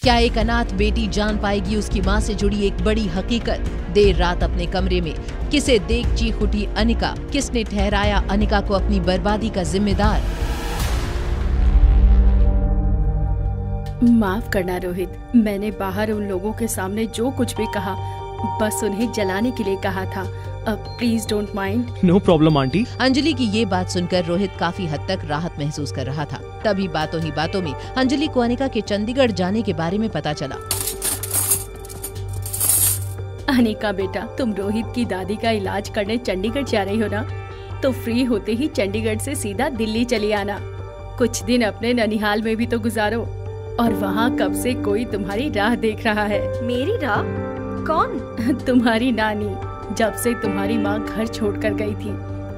क्या एक अनाथ बेटी जान पाएगी उसकी मां से जुड़ी एक बड़ी हकीकत? देर रात अपने कमरे में किसे देख चीख उठी अनिका? किसने ठहराया अनिका को अपनी बर्बादी का जिम्मेदार? माफ करना रोहित, मैंने बाहर उन लोगों के सामने जो कुछ भी कहा बस उन्हें जलाने के लिए कहा था। Please don't mind. No problem aunty. Anjali की ये बात सुनकर रोहित काफी हद तक राहत महसूस कर रहा था। तभी बातों ही बातों में अंजलि को अनिका के चंडीगढ़ जाने के बारे में पता चला। अनिका बेटा, तुम रोहित की दादी का इलाज करने चंडीगढ़ जा रही हो ना? तो फ्री होते ही चंडीगढ़ से सीधा दिल्ली चली आना। कुछ दिन अपने ननिहाल में भी तो गुजारो। और वहाँ कब से कोई तुम्हारी राह देख रहा है। मेरी राह? कौन? तुम्हारी नानी। जब से तुम्हारी माँ घर छोड़कर गई थी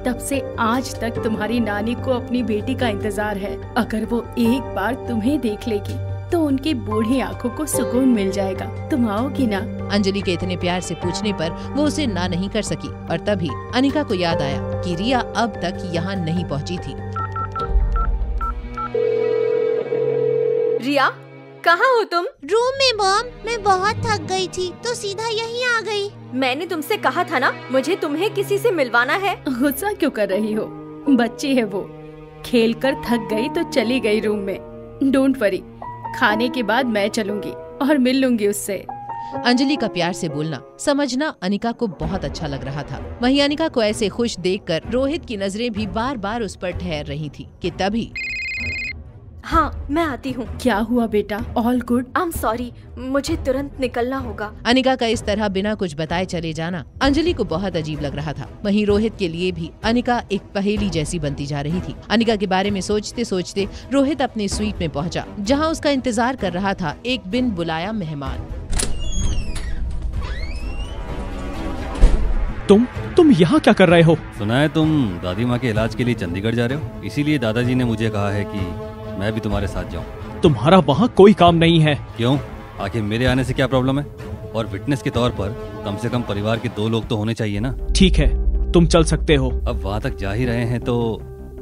तब से आज तक तुम्हारी नानी को अपनी बेटी का इंतजार है। अगर वो एक बार तुम्हें देख लेगी तो उनकी बूढ़ी आंखों को सुकून मिल जाएगा। तुम आओगी ना? अंजलि के इतने प्यार से पूछने पर वो उसे ना नहीं कर सकी और तभी अनिका को याद आया कि रिया अब तक यहाँ नहीं पहुँची थी। रिया, कहाँ हो तुम? रूम में मॉम, मैं बहुत थक गई थी तो सीधा यहीं आ गई। मैंने तुमसे कहा था ना, मुझे तुम्हें किसी से मिलवाना है। गुस्सा क्यों कर रही हो? बच्ची है वो, खेल कर थक गई तो चली गई रूम में। डोंट वरी, खाने के बाद मैं चलूंगी और मिल लूंगी उससे। अंजलि का प्यार से बोलना समझना अनिका को बहुत अच्छा लग रहा था। वहीं अनिका को ऐसे खुश देखकर रोहित की नजरें भी बार बार उस पर ठहर रही थी कि तभी हाँ, मैं आती हूँ। क्या हुआ बेटा? All good? I am sorry, मुझे तुरंत निकलना होगा। अनिका का इस तरह बिना कुछ बताए चले जाना अंजलि को बहुत अजीब लग रहा था। वहीं रोहित के लिए भी अनिका एक पहेली जैसी बनती जा रही थी। अनिका के बारे में सोचते सोचते रोहित अपने स्वीट में पहुंचा, जहां उसका इंतजार कर रहा था एक बिन बुलाया मेहमान। तुम यहाँ क्या कर रहे हो? सुना है तुम दादी माँ के इलाज के लिए चंडीगढ़ जा रहे हो, इसीलिए दादाजी ने मुझे कहा है कि मैं भी तुम्हारे साथ जाऊँ। तुम्हारा वहाँ कोई काम नहीं है। क्यों? आखिर मेरे आने से क्या प्रॉब्लम है? और विटनेस के तौर पर कम से कम परिवार के 2 लोग तो होने चाहिए ना। ठीक है, तुम चल सकते हो। अब वहाँ तक जा ही रहे हैं तो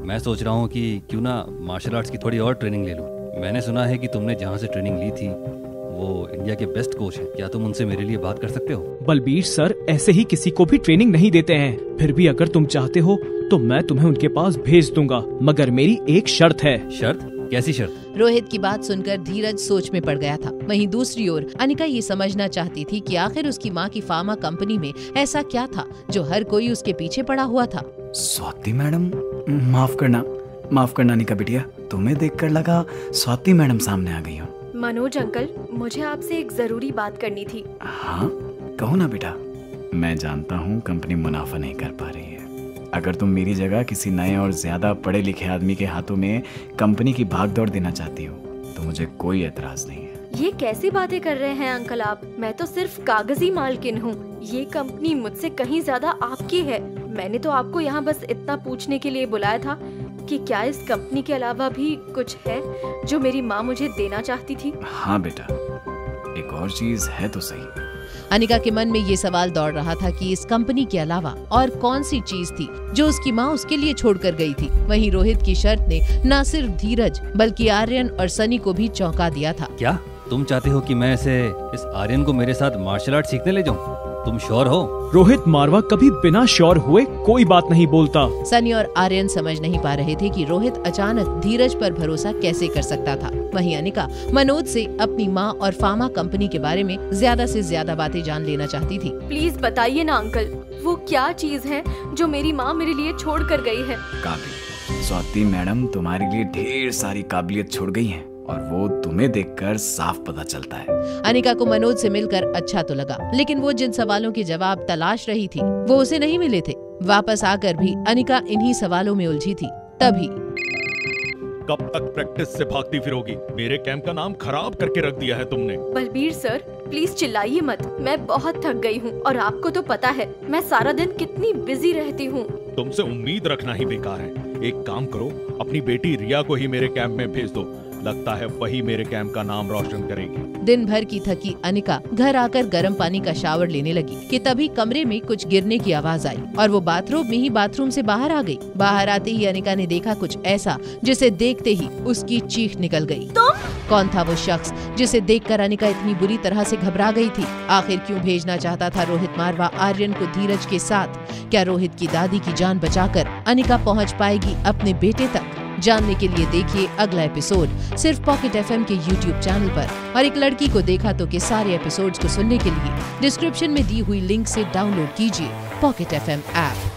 मैं सोच रहा हूँ कि क्यों ना मार्शल आर्ट्स की थोड़ी और ट्रेनिंग ले लूँ। मैंने सुना है कि तुमने जहाँ से ट्रेनिंग ली थी वो इंडिया के बेस्ट कोच है। क्या तुम उनसे मेरे लिए बात कर सकते हो? बलबीर सर ऐसे ही किसी को भी ट्रेनिंग नहीं देते हैं। फिर भी अगर तुम चाहते हो तो मैं तुम्हें उनके पास भेज दूंगा, मगर मेरी एक शर्त है। शर्त? कैसी शर्त? रोहित की बात सुनकर धीरज सोच में पड़ गया था। वहीं दूसरी ओर अनिका ये समझना चाहती थी कि आखिर उसकी माँ की फार्मा कंपनी में ऐसा क्या था जो हर कोई उसके पीछे पड़ा हुआ था। स्वाति मैडम, माफ करना अनिका बिटिया, तुम्हें देखकर लगा स्वाति मैडम सामने आ गई हो। मनोज अंकल, मुझे आपसे एक जरूरी बात करनी थी। हाँ, कहो ना बेटा। मैं जानता हूँ कंपनी मुनाफा नहीं कर पा रही है। अगर तुम मेरी जगह किसी नए और ज्यादा पढ़े लिखे आदमी के हाथों में कंपनी की भागदौड़ देना चाहती हो तो मुझे कोई एतराज नहीं है। ये कैसी बातें कर रहे हैं अंकल आप? मैं तो सिर्फ कागजी मालकिन हूँ। ये कंपनी मुझसे कहीं ज्यादा आपकी है। मैंने तो आपको यहाँ बस इतना पूछने के लिए बुलाया था कि क्या इस कंपनी के अलावा भी कुछ है जो मेरी माँ मुझे देना चाहती थी। हाँ बेटा, एक और चीज है तो सही। अनिका के मन में ये सवाल दौड़ रहा था कि इस कंपनी के अलावा और कौन सी चीज थी जो उसकी माँ उसके लिए छोड़कर गई थी। वहीं रोहित की शर्त ने न सिर्फ धीरज बल्कि आर्यन और सनी को भी चौंका दिया था। क्या तुम चाहते हो कि मैं इस आर्यन को मेरे साथ मार्शल आर्ट सीखने ले जाऊँ? तुम श्योर हो? रोहित मारवा कभी बिना श्योर हुए कोई बात नहीं बोलता। सनी और आर्यन समझ नहीं पा रहे थे कि रोहित अचानक धीरज पर भरोसा कैसे कर सकता था। वहीं अनिका मनोज से अपनी माँ और फार्मा कंपनी के बारे में ज्यादा से ज्यादा बातें जान लेना चाहती थी। प्लीज बताइए ना अंकल, वो क्या चीज है जो मेरी माँ मेरे लिए छोड़ कर गई है? काबिल, स्वाति मैडम तुम्हारे लिए ढेर सारी काबिलियत छोड़ गई है और वो तुम्हें देखकर साफ पता चलता है। अनिका को मनोज से मिलकर अच्छा तो लगा, लेकिन वो जिन सवालों के जवाब तलाश रही थी वो उसे नहीं मिले थे। वापस आकर भी अनिका इन्हीं सवालों में उलझी थी। तभी कब तक प्रैक्टिस से भागती फिरोगी? मेरे कैंप का नाम खराब करके रख दिया है तुमने। बलबीर सर, प्लीज चिल्लाइए मत। मैं बहुत थक गई हूँ और आपको तो पता है मैं सारा दिन कितनी बिजी रहती हूँ। तुमसे उम्मीद रखना ही बेकार है। एक काम करो, अपनी बेटी रिया को ही मेरे कैंप में भेज दो। लगता है वही मेरे कैंप का नाम रोशन करेगी। दिन भर की थकी अनिका घर आकर गर्म पानी का शावर लेने लगी कि तभी कमरे में कुछ गिरने की आवाज आई और वो बाथरूम में ही बाथरूम से बाहर आ गई। बाहर आते ही अनिका ने देखा कुछ ऐसा जिसे देखते ही उसकी चीख निकल गई। तुम कौन था वो शख्स जिसे देखकर अनिका इतनी बुरी तरह से घबरा गई थी? आखिर क्यों भेजना चाहता था रोहित मारवा आर्यन को धीरज के साथ? क्या रोहित की दादी की जान बचाकर अनिका पहुंच पाएगी अपने बेटे तक? जानने के लिए देखिए अगला एपिसोड सिर्फ पॉकेट FM के YouTube चैनल पर। और एक लड़की को देखा तो के सारे एपिसोड्स को सुनने के लिए डिस्क्रिप्शन में दी हुई लिंक से डाउनलोड कीजिए पॉकेट FM ऐप।